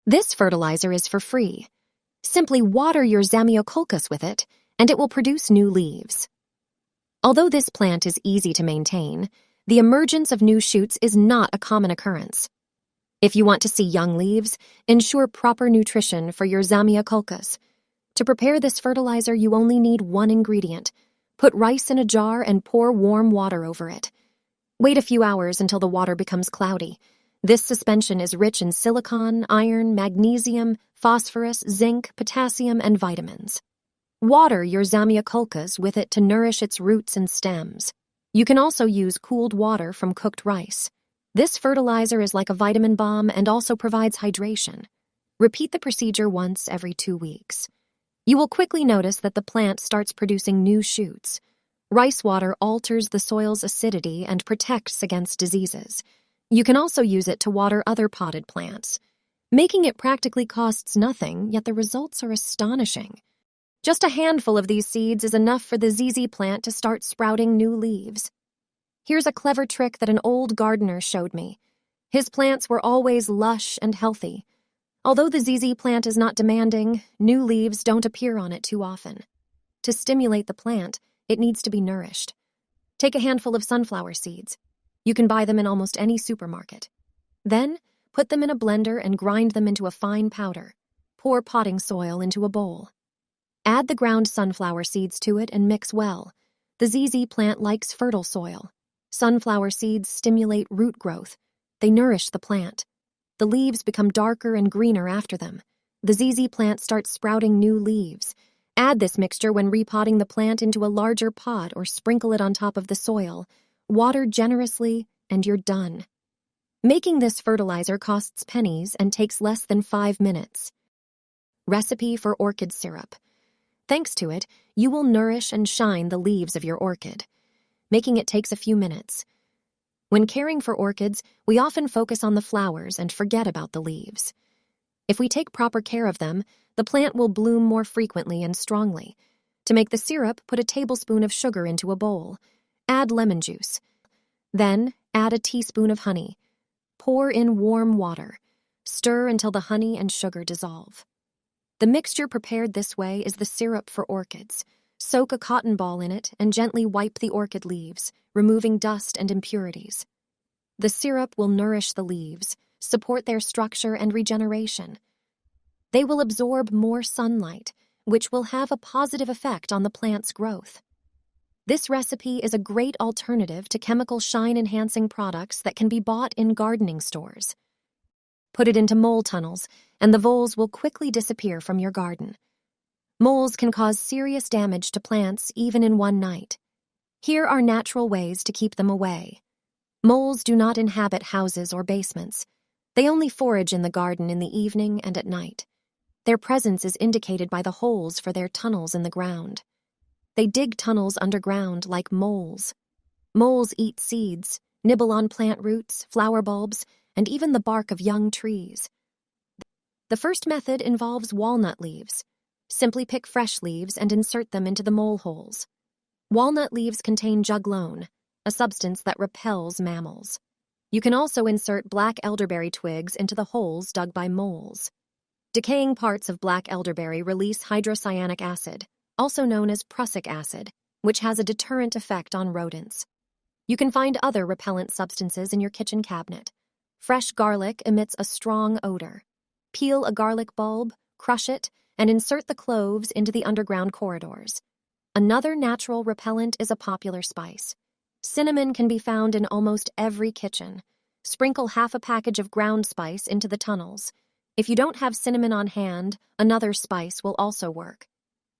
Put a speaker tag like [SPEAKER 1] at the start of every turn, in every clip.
[SPEAKER 1] This fertilizer is for free. Simply water your Zamioculcas with it, and it will produce new leaves. Although this plant is easy to maintain, the emergence of new shoots is not a common occurrence. If you want to see young leaves, ensure proper nutrition for your Zamioculcas. To prepare this fertilizer, you only need one ingredient. Put rice in a jar and pour warm water over it. Wait a few hours until the water becomes cloudy. This suspension is rich in silicon, iron, magnesium, phosphorus, zinc, potassium, and vitamins. Water your Zamioculcas with it to nourish its roots and stems. You can also use cooled water from cooked rice. This fertilizer is like a vitamin bomb and also provides hydration. Repeat the procedure once every 2 weeks. You will quickly notice that the plant starts producing new shoots. Rice water alters the soil's acidity and protects against diseases. You can also use it to water other potted plants. Making it practically costs nothing, yet the results are astonishing. Just a handful of these seeds is enough for the ZZ plant to start sprouting new leaves. Here's a clever trick that an old gardener showed me. His plants were always lush and healthy. Although the ZZ plant is not demanding, new leaves don't appear on it too often. To stimulate the plant, it needs to be nourished. Take a handful of sunflower seeds. You can buy them in almost any supermarket. Then, put them in a blender and grind them into a fine powder. Pour potting soil into a bowl. Add the ground sunflower seeds to it and mix well. The ZZ plant likes fertile soil. Sunflower seeds stimulate root growth. They nourish the plant. The leaves become darker and greener after them. The ZZ plant starts sprouting new leaves. Add this mixture when repotting the plant into a larger pot or sprinkle it on top of the soil. Water generously, and you're done. Making this fertilizer costs pennies and takes less than 5 minutes. Recipe for orchid syrup. Thanks to it, you will nourish and shine the leaves of your orchid. Making it takes a few minutes. When caring for orchids, we often focus on the flowers and forget about the leaves. If we take proper care of them, the plant will bloom more frequently and strongly. To make the syrup, put a tablespoon of sugar into a bowl. Add lemon juice. Then, add a teaspoon of honey. Pour in warm water. Stir until the honey and sugar dissolve. The mixture prepared this way is the syrup for orchids. Soak a cotton ball in it and gently wipe the orchid leaves, removing dust and impurities. The syrup will nourish the leaves, support their structure and regeneration. They will absorb more sunlight, which will have a positive effect on the plant's growth. This recipe is a great alternative to chemical shine-enhancing products that can be bought in gardening stores. Put it into mole tunnels, and the voles will quickly disappear from your garden. Moles can cause serious damage to plants even in one night. Here are natural ways to keep them away. Moles do not inhabit houses or basements. They only forage in the garden in the evening and at night. Their presence is indicated by the holes for their tunnels in the ground. They dig tunnels underground like moles. Moles eat seeds, nibble on plant roots, flower bulbs, and even the bark of young trees. The first method involves walnut leaves. Simply pick fresh leaves and insert them into the mole holes. Walnut leaves contain juglone, a substance that repels mammals. You can also insert black elderberry twigs into the holes dug by moles. Decaying parts of black elderberry release hydrocyanic acid, also known as prussic acid, which has a deterrent effect on rodents. You can find other repellent substances in your kitchen cabinet. Fresh garlic emits a strong odor. Peel a garlic bulb, crush it, and insert the cloves into the underground corridors. Another natural repellent is a popular spice. Cinnamon can be found in almost every kitchen. Sprinkle half a package of ground spice into the tunnels. If you don't have cinnamon on hand, another spice will also work.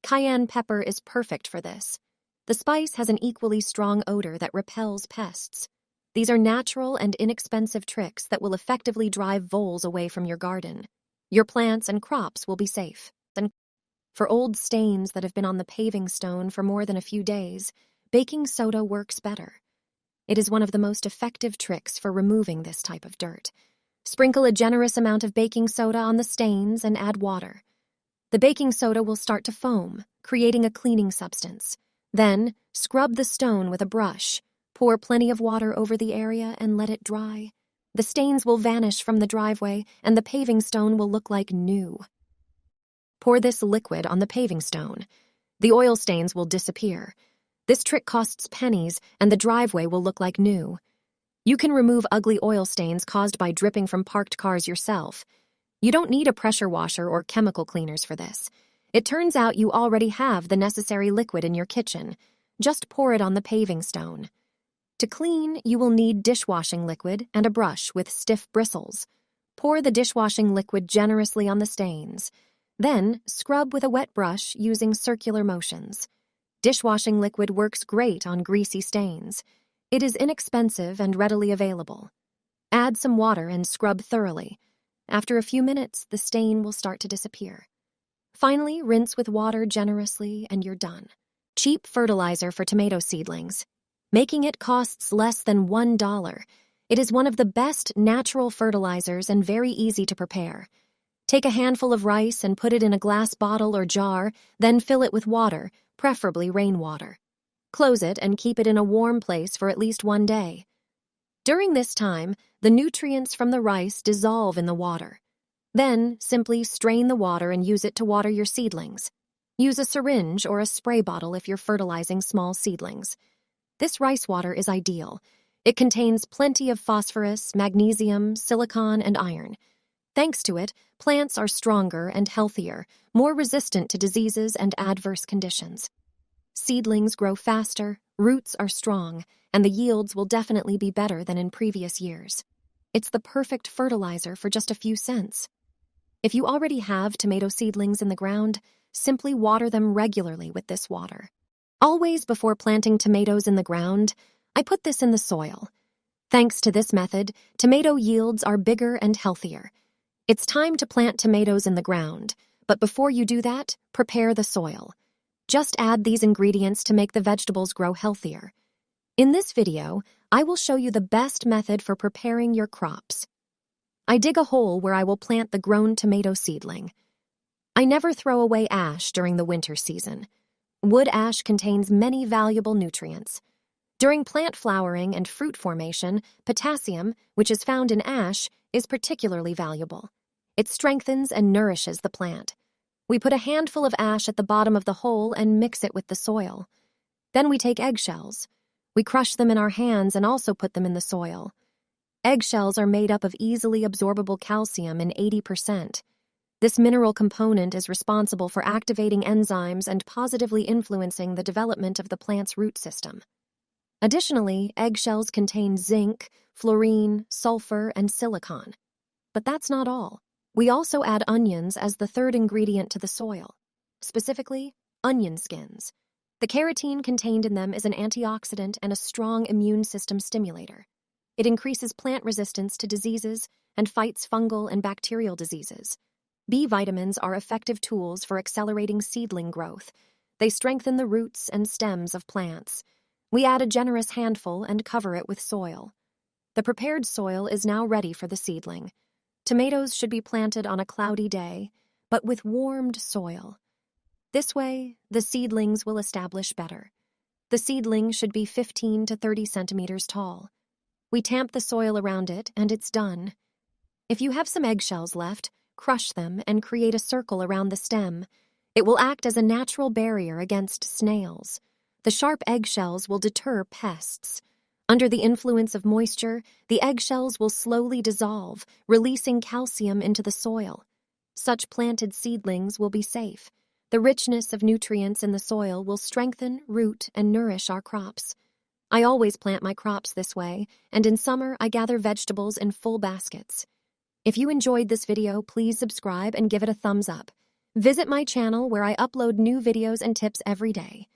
[SPEAKER 1] Cayenne pepper is perfect for this. The spice has an equally strong odor that repels pests. These are natural and inexpensive tricks that will effectively drive voles away from your garden. Your plants and crops will be safe. For old stains that have been on the paving stone for more than a few days, baking soda works better. It is one of the most effective tricks for removing this type of dirt. Sprinkle a generous amount of baking soda on the stains and add water. The baking soda will start to foam, creating a cleaning substance. Then, scrub the stone with a brush. Pour plenty of water over the area and let it dry. The stains will vanish from the driveway, and the paving stone will look like new. Pour this liquid on the paving stone. The oil stains will disappear. This trick costs pennies, and the driveway will look like new. You can remove ugly oil stains caused by dripping from parked cars yourself. You don't need a pressure washer or chemical cleaners for this. It turns out you already have the necessary liquid in your kitchen. Just pour it on the paving stone. To clean, you will need dishwashing liquid and a brush with stiff bristles. Pour the dishwashing liquid generously on the stains. Then, scrub with a wet brush using circular motions. Dishwashing liquid works great on greasy stains. It is inexpensive and readily available. Add some water and scrub thoroughly. After a few minutes, the stain will start to disappear. Finally, rinse with water generously and you're done. Cheap fertilizer for tomato seedlings. Making it costs less than $1. It is one of the best natural fertilizers and very easy to prepare. Take a handful of rice and put it in a glass bottle or jar, then fill it with water, preferably rainwater. Close it and keep it in a warm place for at least 1 day. During this time, the nutrients from the rice dissolve in the water. Then, simply strain the water and use it to water your seedlings. Use a syringe or a spray bottle if you're fertilizing small seedlings. This rice water is ideal. It contains plenty of phosphorus, magnesium, silicon, and iron. Thanks to it, plants are stronger and healthier, more resistant to diseases and adverse conditions. Seedlings grow faster, roots are strong, and the yields will definitely be better than in previous years. It's the perfect fertilizer for just a few cents. If you already have tomato seedlings in the ground, simply water them regularly with this water. Always before planting tomatoes in the ground, I put this in the soil. Thanks to this method, tomato yields are bigger and healthier. It's time to plant tomatoes in the ground, but before you do that, prepare the soil. Just add these ingredients to make the vegetables grow healthier. In this video, I will show you the best method for preparing your crops. I dig a hole where I will plant the grown tomato seedling. I never throw away ash during the winter season. Wood ash contains many valuable nutrients. During plant flowering and fruit formation, potassium, which is found in ash, is particularly valuable. It strengthens and nourishes the plant. We put a handful of ash at the bottom of the hole and mix it with the soil. Then we take eggshells. We crush them in our hands and also put them in the soil. Eggshells are made up of easily absorbable calcium in 80%. This mineral component is responsible for activating enzymes and positively influencing the development of the plant's root system. Additionally, eggshells contain zinc, fluorine, sulfur, and silicon. But that's not all. We also add onions as the third ingredient to the soil, specifically onion skins. The carotene contained in them is an antioxidant and a strong immune system stimulator. It increases plant resistance to diseases and fights fungal and bacterial diseases. B vitamins are effective tools for accelerating seedling growth. They strengthen the roots and stems of plants. We add a generous handful and cover it with soil. The prepared soil is now ready for the seedling. Tomatoes should be planted on a cloudy day, but with warmed soil. This way, the seedlings will establish better. The seedling should be 15 to 30 centimeters tall. We tamp the soil around it, and it's done. If you have some eggshells left, crush them and create a circle around the stem. It will act as a natural barrier against snails. The sharp eggshells will deter pests. Under the influence of moisture, the eggshells will slowly dissolve, releasing calcium into the soil. Such planted seedlings will be safe. The richness of nutrients in the soil will strengthen, root, and nourish our crops. I always plant my crops this way, and in summer I gather vegetables in full baskets. If you enjoyed this video, please subscribe and give it a thumbs up. Visit my channel where I upload new videos and tips every day.